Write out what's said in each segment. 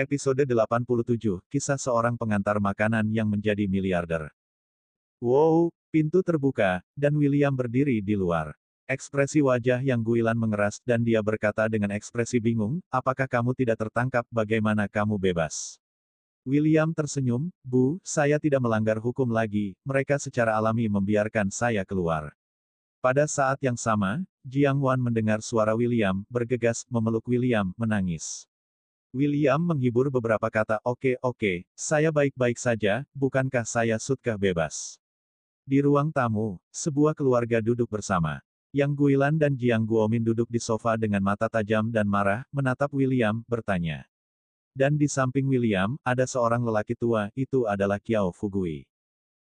Episode 87, Kisah Seorang Pengantar Makanan yang Menjadi Miliarder. Wow, pintu terbuka, dan William berdiri di luar. Ekspresi wajah yang Guilan mengeras dan dia berkata dengan ekspresi bingung, apakah kamu tidak tertangkap bagaimana kamu bebas? William tersenyum, Bu, saya tidak melanggar hukum lagi, mereka secara alami membiarkan saya keluar. Pada saat yang sama, Jiang Wan mendengar suara William, bergegas, memeluk William, menangis. William menghibur beberapa kata, oke, saya baik-baik saja, bukankah saya sudah bebas? Di ruang tamu, sebuah keluarga duduk bersama. Yang Guilan dan Jiang Guomin duduk di sofa dengan mata tajam dan marah, menatap William, bertanya. Dan di samping William, ada seorang lelaki tua, itu adalah Qiao Fugui.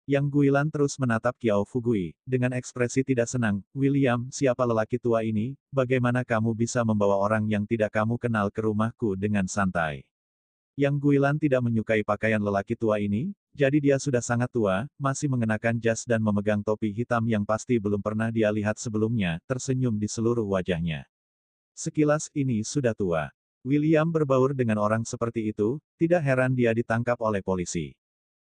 Yang Guilan terus menatap Qiao Fugui, dengan ekspresi tidak senang, William, siapa lelaki tua ini, bagaimana kamu bisa membawa orang yang tidak kamu kenal ke rumahku dengan santai? Yang Guilan tidak menyukai pakaian lelaki tua ini, jadi dia sudah sangat tua, masih mengenakan jas dan memegang topi hitam yang pasti belum pernah dia lihat sebelumnya, tersenyum di seluruh wajahnya. Sekilas ini sudah tua. William berbaur dengan orang seperti itu, tidak heran dia ditangkap oleh polisi.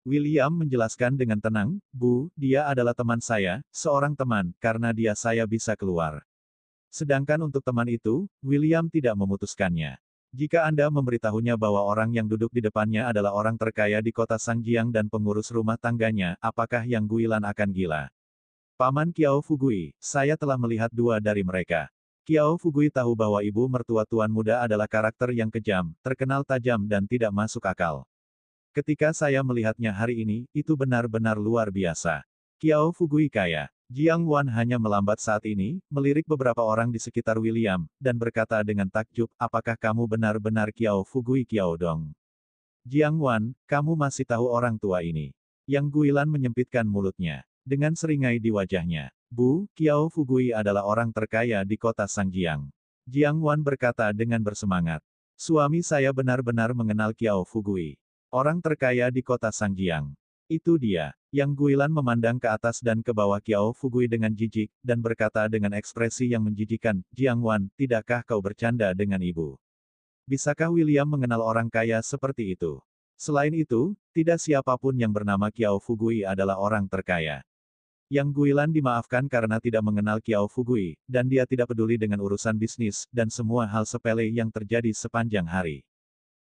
William menjelaskan dengan tenang, Bu, dia adalah teman saya, seorang teman, karena dia saya bisa keluar. Sedangkan untuk teman itu, William tidak memutuskannya. Jika Anda memberitahunya bahwa orang yang duduk di depannya adalah orang terkaya di kota Sangjiang dan pengurus rumah tangganya, apakah Yang Guilan akan gila? Paman Qiao Fugui, saya telah melihat dua dari mereka. Qiao Fugui tahu bahwa ibu mertua Tuan Muda adalah karakter yang kejam, terkenal tajam dan tidak masuk akal. Ketika saya melihatnya hari ini, itu benar-benar luar biasa. Qiao Fugui kaya. Jiang Wan hanya melambat saat ini, melirik beberapa orang di sekitar William, dan berkata dengan takjub, apakah kamu benar-benar Qiao Fugui Qiao Dong? Jiang Wan, kamu masih tahu orang tua ini? Yang Guilan menyempitkan mulutnya. Dengan seringai di wajahnya. Bu, Qiao Fugui adalah orang terkaya di kota Sangjiang. Jiang Wan berkata dengan bersemangat. Suami saya benar-benar mengenal Qiao Fugui. Orang terkaya di kota Sangjiang. Itu dia. Yang Guilan memandang ke atas dan ke bawah Qiao Fugui dengan jijik, dan berkata dengan ekspresi yang menjijikan, Jiang Wan, tidakkah kau bercanda dengan ibu? Bisakah William mengenal orang kaya seperti itu? Selain itu, tidak siapapun yang bernama Qiao Fugui adalah orang terkaya. Yang Guilan dimaafkan karena tidak mengenal Qiao Fugui, dan dia tidak peduli dengan urusan bisnis, dan semua hal sepele yang terjadi sepanjang hari.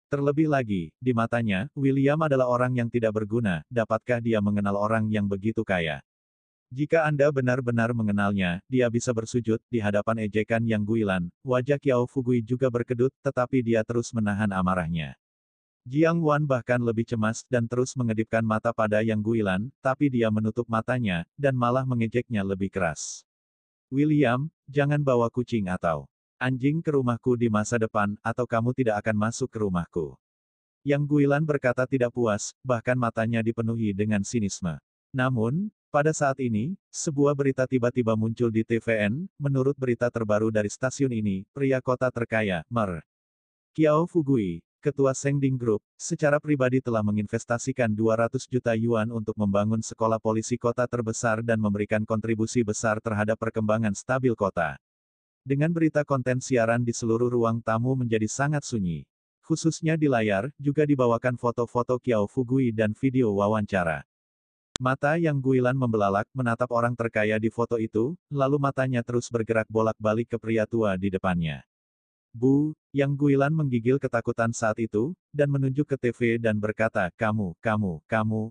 Terlebih lagi, di matanya, William adalah orang yang tidak berguna, dapatkah dia mengenal orang yang begitu kaya? Jika Anda benar-benar mengenalnya, dia bisa bersujud, di hadapan ejekan Yang Guilan, wajah Qiao Fugui juga berkedut, tetapi dia terus menahan amarahnya. Jiang Wan bahkan lebih cemas dan terus mengedipkan mata pada Yang Guilan, tapi dia menutup matanya, dan malah mengejeknya lebih keras. William, jangan bawa kucing atau anjing ke rumahku di masa depan, atau kamu tidak akan masuk ke rumahku. Yang Guilan berkata tidak puas, bahkan matanya dipenuhi dengan sinisme. Namun, pada saat ini, sebuah berita tiba-tiba muncul di TVN, menurut berita terbaru dari stasiun ini, pria kota terkaya, Mer. Qiao Fugui, ketua Sengding Group, secara pribadi telah menginvestasikan 200 juta yuan untuk membangun sekolah polisi kota terbesar dan memberikan kontribusi besar terhadap perkembangan stabil kota. Dengan berita konten siaran di seluruh ruang tamu menjadi sangat sunyi. Khususnya di layar, juga dibawakan foto-foto Qiao Fugui dan video wawancara. Mata Yang Guilan membelalak menatap orang terkaya di foto itu, lalu matanya terus bergerak bolak-balik ke pria tua di depannya. Bu, Yang Guilan menggigil ketakutan saat itu, dan menunjuk ke TV dan berkata, kamu,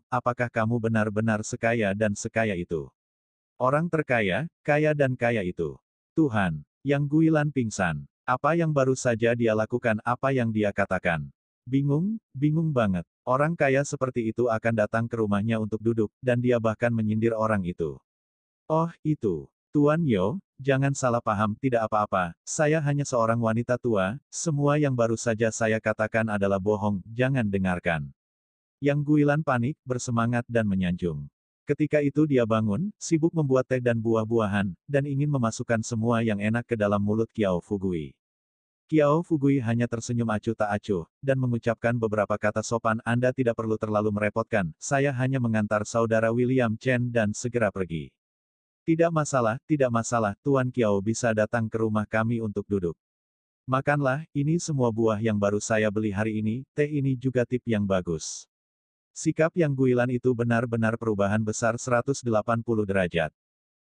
apakah kamu benar-benar sekaya dan sekaya itu? Orang terkaya, kaya dan kaya itu. Tuhan. Yang Guilan pingsan. Apa yang baru saja dia lakukan, apa yang dia katakan. Bingung banget. Orang kaya seperti itu akan datang ke rumahnya untuk duduk, dan dia bahkan menyindir orang itu. Oh, itu. Tuan Yo, jangan salah paham, tidak apa-apa, saya hanya seorang wanita tua, semua yang baru saja saya katakan adalah bohong, jangan dengarkan. Yang Guilan panik, bersemangat dan menyanjung. Ketika itu dia bangun, sibuk membuat teh dan buah-buahan, dan ingin memasukkan semua yang enak ke dalam mulut Qiao Fugui. Qiao Fugui hanya tersenyum acuh tak acuh, dan mengucapkan beberapa kata sopan, Anda tidak perlu terlalu merepotkan, saya hanya mengantar saudara William Chen dan segera pergi. Tidak masalah, Tuan Qiao bisa datang ke rumah kami untuk duduk. Makanlah, ini semua buah yang baru saya beli hari ini, teh ini juga tip yang bagus. Sikap Yang Guilan itu benar-benar perubahan besar 180 derajat.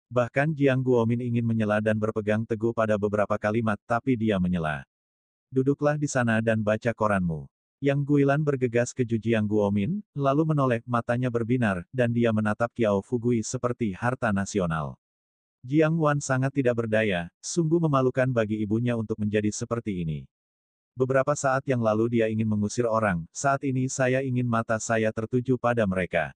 Bahkan Jiang Guomin ingin menyela dan berpegang teguh pada beberapa kalimat, tapi dia menyela. Duduklah di sana dan baca koranmu. Yang Guilan bergegas ke Jiang Guomin, lalu menoleh, matanya berbinar, dan dia menatap Qiao Fugui seperti harta nasional. Jiang Wan sangat tidak berdaya, sungguh memalukan bagi ibunya untuk menjadi seperti ini. Beberapa saat yang lalu dia ingin mengusir orang, saat ini saya ingin mata saya tertuju pada mereka.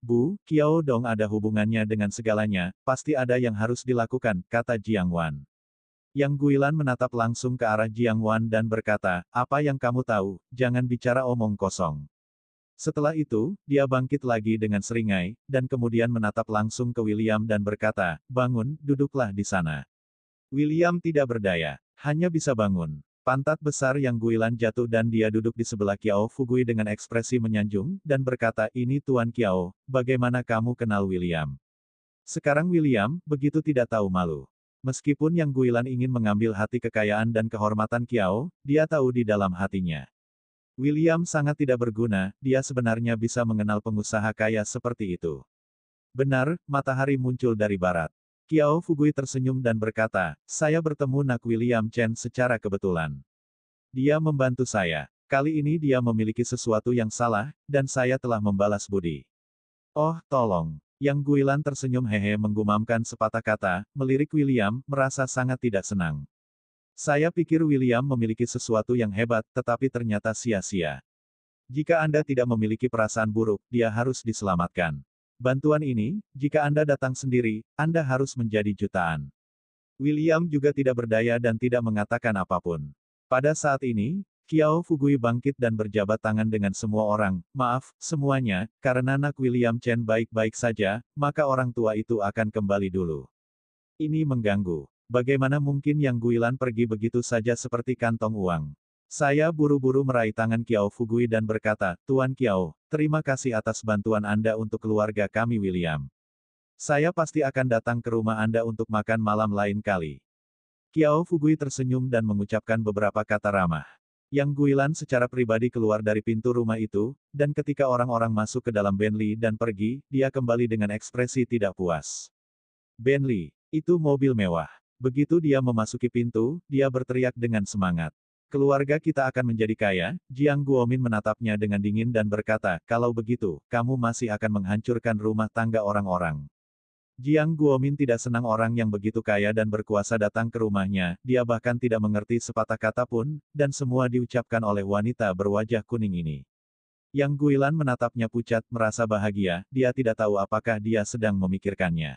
Bu, Qiao Dong ada hubungannya dengan segalanya, pasti ada yang harus dilakukan, kata Jiang Wan. Yang Guilan menatap langsung ke arah Jiang Wan dan berkata, apa yang kamu tahu, jangan bicara omong kosong. Setelah itu, dia bangkit lagi dengan seringai, dan kemudian menatap langsung ke William dan berkata, bangun, duduklah di sana. William tidak berdaya, hanya bisa bangun. Pantat besar Yang Guilan jatuh dan dia duduk di sebelah Qiao Fugui dengan ekspresi menyanjung, dan berkata, ini Tuan Qiao, bagaimana kamu kenal William? Sekarang William, begitu tidak tahu malu. Meskipun Yang Guilan ingin mengambil hati kekayaan dan kehormatan Qiao, dia tahu di dalam hatinya. William sangat tidak berguna, dia sebenarnya bisa mengenal pengusaha kaya seperti itu. Benar, matahari muncul dari barat. Qiao Fugui tersenyum dan berkata, saya bertemu Nak William Chen secara kebetulan. Dia membantu saya. Kali ini dia memiliki sesuatu yang salah, dan saya telah membalas budi. Oh, tolong. Yang Guilan tersenyum hehe menggumamkan sepatah kata, melirik William, merasa sangat tidak senang. Saya pikir William memiliki sesuatu yang hebat, tetapi ternyata sia-sia. Jika Anda tidak memiliki perasaan buruk, dia harus diselamatkan. Bantuan ini, jika Anda datang sendiri, Anda harus menjadi jutaan. William juga tidak berdaya dan tidak mengatakan apapun. Pada saat ini, Qiao Fugui bangkit dan berjabat tangan dengan semua orang, maaf, semuanya, karena Nak William Chen baik-baik saja, maka orang tua itu akan kembali dulu. Ini mengganggu. Bagaimana mungkin Yang Guilan pergi begitu saja seperti kantong uang? Saya buru-buru meraih tangan Qiao Fugui dan berkata, Tuan Qiao, terima kasih atas bantuan Anda untuk keluarga kami William. Saya pasti akan datang ke rumah Anda untuk makan malam lain kali. Qiao Fugui tersenyum dan mengucapkan beberapa kata ramah. Yang Guilan secara pribadi keluar dari pintu rumah itu, dan ketika orang-orang masuk ke dalam Bentley dan pergi, dia kembali dengan ekspresi tidak puas. Bentley, itu mobil mewah. Begitu dia memasuki pintu, dia berteriak dengan semangat. Keluarga kita akan menjadi kaya, Jiang Guomin menatapnya dengan dingin dan berkata, kalau begitu, kamu masih akan menghancurkan rumah tangga orang-orang. Jiang Guomin tidak senang orang yang begitu kaya dan berkuasa datang ke rumahnya, dia bahkan tidak mengerti sepatah kata pun, dan semua diucapkan oleh wanita berwajah kuning ini. Yang Guilan menatapnya pucat, merasa bahagia, dia tidak tahu apakah dia sedang memikirkannya.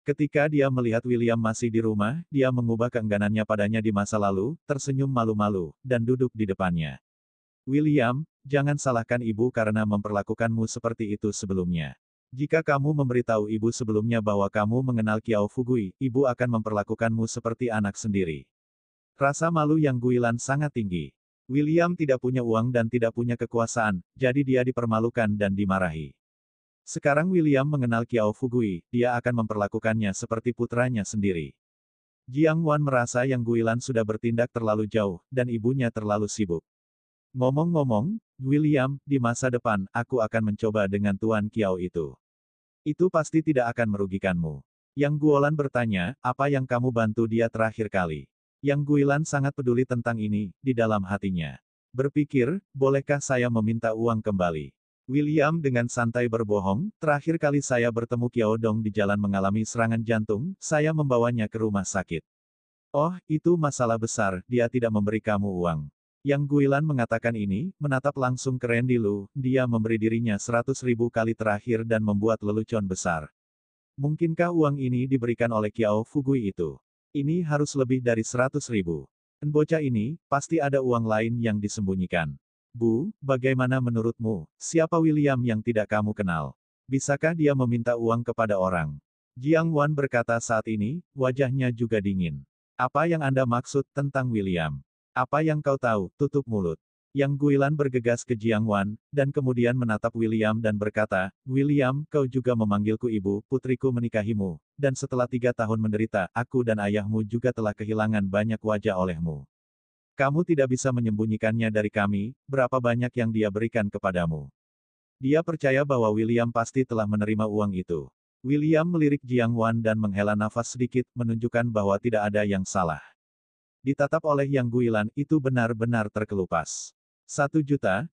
Ketika dia melihat William masih di rumah, dia mengubah keengganannya padanya di masa lalu, tersenyum malu-malu, dan duduk di depannya. William, jangan salahkan ibu karena memperlakukanmu seperti itu sebelumnya. Jika kamu memberitahu ibu sebelumnya bahwa kamu mengenal Qiao Fugui, ibu akan memperlakukanmu seperti anak sendiri. Rasa malu Yang Guilan sangat tinggi. William tidak punya uang dan tidak punya kekuasaan, jadi dia dipermalukan dan dimarahi. Sekarang William mengenal Qiao Fugui, dia akan memperlakukannya seperti putranya sendiri. Jiang Wan merasa Yang Guilan sudah bertindak terlalu jauh, dan ibunya terlalu sibuk. Ngomong-ngomong, William, di masa depan, aku akan mencoba dengan Tuan Qiao itu. Itu pasti tidak akan merugikanmu. Yang Guolan bertanya, apa yang kamu bantu dia terakhir kali? Yang Guilan sangat peduli tentang ini, di dalam hatinya. Berpikir, bolehkah saya meminta uang kembali? William dengan santai berbohong, terakhir kali saya bertemu Qiao Dong di jalan mengalami serangan jantung, saya membawanya ke rumah sakit. Oh, itu masalah besar, dia tidak memberi kamu uang. Yang Guilan mengatakan ini, menatap langsung ke Randy Lu, dia memberi dirinya 100.000 kali terakhir dan membuat lelucon besar. Mungkinkah uang ini diberikan oleh Qiao Fugui itu? Ini harus lebih dari 100.000. Bocah ini, pasti ada uang lain yang disembunyikan. Bu, bagaimana menurutmu, siapa William yang tidak kamu kenal? Bisakah dia meminta uang kepada orang? Jiang Wan berkata saat ini, wajahnya juga dingin. Apa yang Anda maksud tentang William? Apa yang kau tahu, tutup mulut. Yang Guilan bergegas ke Jiang Wan, dan kemudian menatap William dan berkata, William, kau juga memanggilku ibu, putriku menikahimu, dan setelah 3 tahun menderita, aku dan ayahmu juga telah kehilangan banyak wajah olehmu. Kamu tidak bisa menyembunyikannya dari kami, berapa banyak yang dia berikan kepadamu. Dia percaya bahwa William pasti telah menerima uang itu. William melirik Jiang Wan dan menghela nafas sedikit, menunjukkan bahwa tidak ada yang salah. Ditatap oleh Yang Guilan, itu benar-benar terkelupas. 1.900.000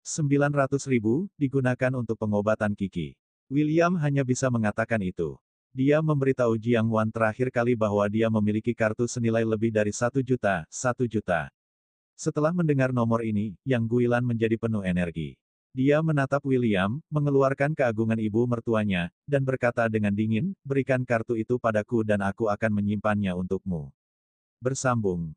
digunakan untuk pengobatan Kiki. William hanya bisa mengatakan itu. Dia memberitahu Jiang Wan terakhir kali bahwa dia memiliki kartu senilai lebih dari 1 juta. Setelah mendengar nomor ini, Yang Guilan menjadi penuh energi. Dia menatap William, mengeluarkan keagungan ibu mertuanya, dan berkata dengan dingin, berikan kartu itu padaku dan aku akan menyimpannya untukmu. Bersambung.